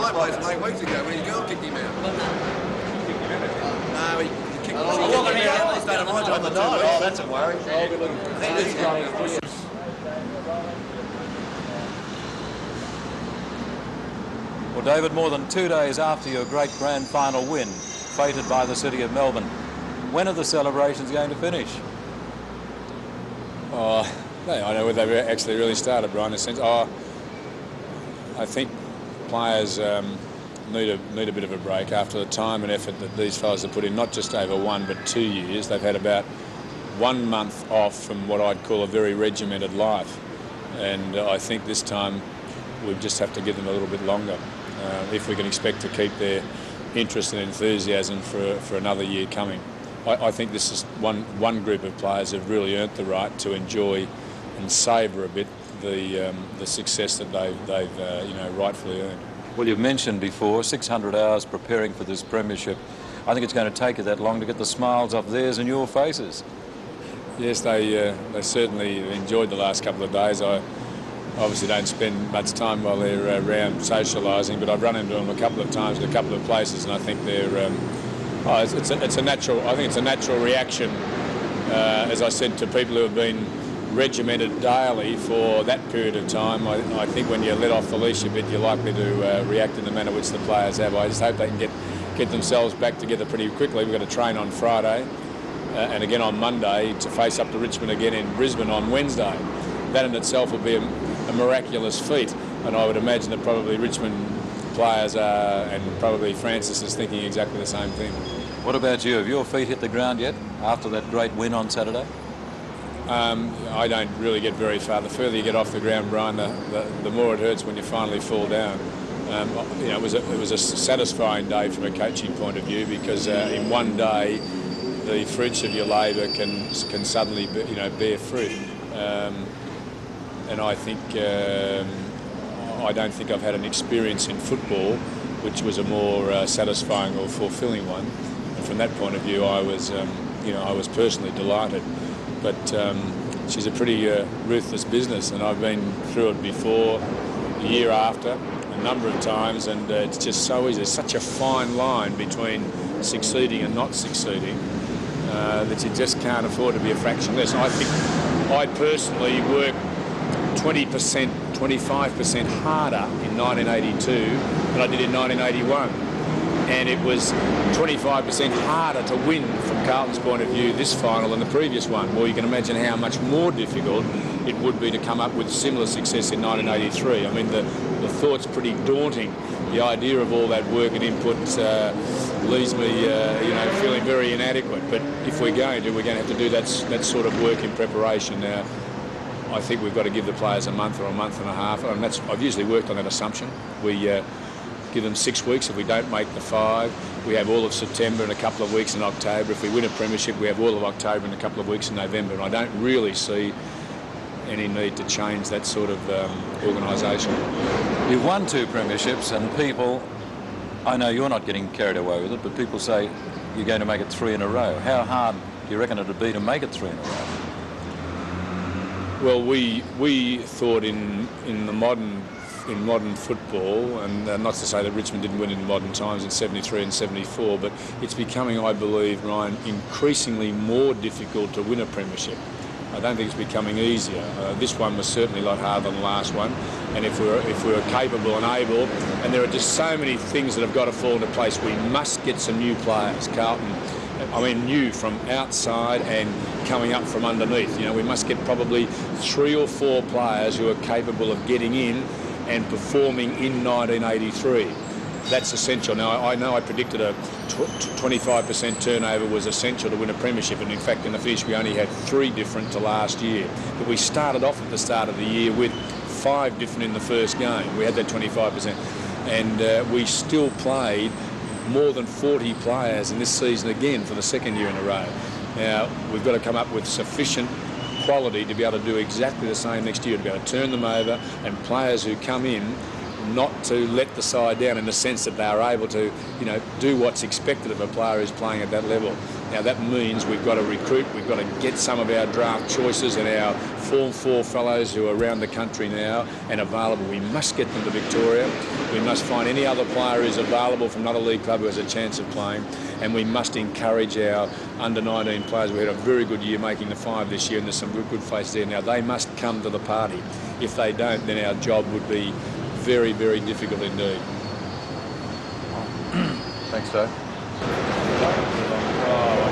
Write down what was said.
my place 8 weeks ago when his girl kicked him out. No, he kicked him out. He started my job on the night. Oh, that's a worry. Well, David, more than 2 days after your great grand final win, fated by the city of Melbourne, when are the celebrations going to finish? Oh, I don't know whether they've actually really started, Brian, in a sense. Oh, I think players need a bit of a break after the time and effort that these fellas have put in, not just over 1 but 2 years. They've had about 1 month off from what I'd call a very regimented life. And I think this time we just have to give them a little bit longer if we can expect to keep their interest and enthusiasm for another year coming. I think this is one group of players have really earned the right to enjoy and savour a bit the success that they've rightfully earned. Well, you've mentioned before 600 hours preparing for this premiership. I think it's going to take you that long to get the smiles off theirs and your faces. Yes, they certainly enjoyed the last couple of days. I obviously don't spend much time while they're around socialising, but I've run into them a couple of times at a couple of places, and I think they're it's a natural. I think it's a natural reaction, as I said, to people who have been regimented daily for that period of time. I think when you let off the leash a bit, you're likely to react in the manner which the players have. I just hope they can get themselves back together pretty quickly. We've got to train on Friday and again on Monday to face up to Richmond again in Brisbane on Wednesday. That in itself will be a miraculous feat, and I would imagine that probably Richmond players and probably Francis is thinking exactly the same thing. What about you? Have your feet hit the ground yet after that great win on Saturday? I don't really get very far. The further you get off the ground, Brian, the more it hurts when you finally fall down. It was a satisfying day from a coaching point of view, because in one day the fruits of your labour can suddenly bear fruit. And I think I don't think I've had an experience in football which was a more satisfying or fulfilling one. And from that point of view, I was personally delighted. But she's a pretty ruthless business, and I've been through it before, the year after, a number of times, and it's just so easy. There's such a fine line between succeeding and not succeeding that you just can't afford to be a fraction less. I think I personally worked 20%, 25% harder in 1982 than I did in 1981. And it was 25% harder to win from Carlton's point of view this final than the previous one. Well, you can imagine how much more difficult it would be to come up with similar success in 1983. I mean, the thought's pretty daunting. The idea of all that work and input leaves me, feeling very inadequate. But if we're going to have to do that sort of work in preparation. Now, I think we've got to give the players a month or a month and a half, and I've usually worked on that assumption. We give them 6 weeks. If we don't make the 5, we have all of September and a couple of weeks in October. If we win a premiership, we have all of October and a couple of weeks in November. And I don't really see any need to change that sort of organisation. You've won 2 premierships, and people, I know you're not getting carried away with it, but people say you're going to make it 3 in a row. How hard do you reckon it would be to make it 3 in a row? Well, we thought in modern football, and not to say that Richmond didn't win in modern times in 73 and 74, but it's becoming, I believe, Ryan, increasingly more difficult to win a premiership. I don't think it's becoming easier. This one was certainly a lot harder than the last one, and if we were capable and able, and there are just so many things that have got to fall into place. We must get some new players, Carlton. I mean, new from outside and coming up from underneath. We must get probably 3 or 4 players who are capable of getting in and performing in 1983. That's essential. Now, I know I predicted a 25% turnover was essential to win a premiership, and in fact in the finish we only had 3 different to last year. But we started off at the start of the year with 5 different in the first game. We had that 25%, and we still played more than 40 players in this season again for the 2nd year in a row. Now, we've got to come up with sufficient quality to be able to do exactly the same next year, to be able to turn them over, and players who come in not to let the side down in the sense that they are able to, you know, do what's expected of a player who's playing at that level. Now that means we've got to recruit, we've got to get some of our draft choices and our Form 4 fellows who are around the country now and available. We must get them to Victoria. We must find any other player who's available from another league club who has a chance of playing, and we must encourage our under-19 players. We had a very good year making the 5 this year, and there's some good faces there. Now they must come to the party. If they don't, then our job would be very, very difficult indeed. Thanks, Dave. Oh,